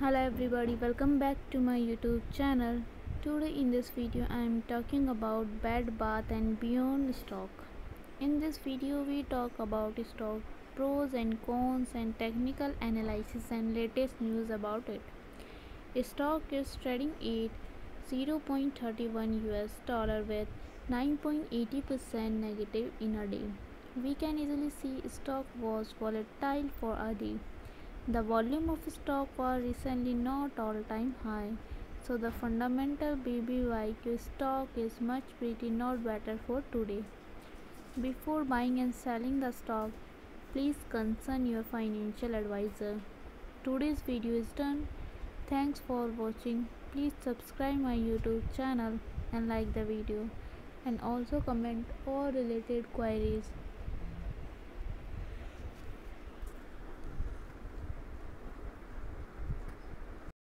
Hello everybody, welcome back to my YouTube channel. Today in this video I am talking about Bed Bath and Beyond stock. In this video we talk about stock, pros and cons and technical analysis and latest news about it. Stock is trading at 0.31 US dollar with 9.80% negative in a day. We can easily see stock was volatile for a day. The volume of stock was recently not all-time high, so the fundamental BBBYQ stock is much pretty not better for today. Before buying and selling the stock, please consult your financial advisor. Today's video is done. Thanks for watching. Please subscribe my YouTube channel and like the video, and also comment all related queries.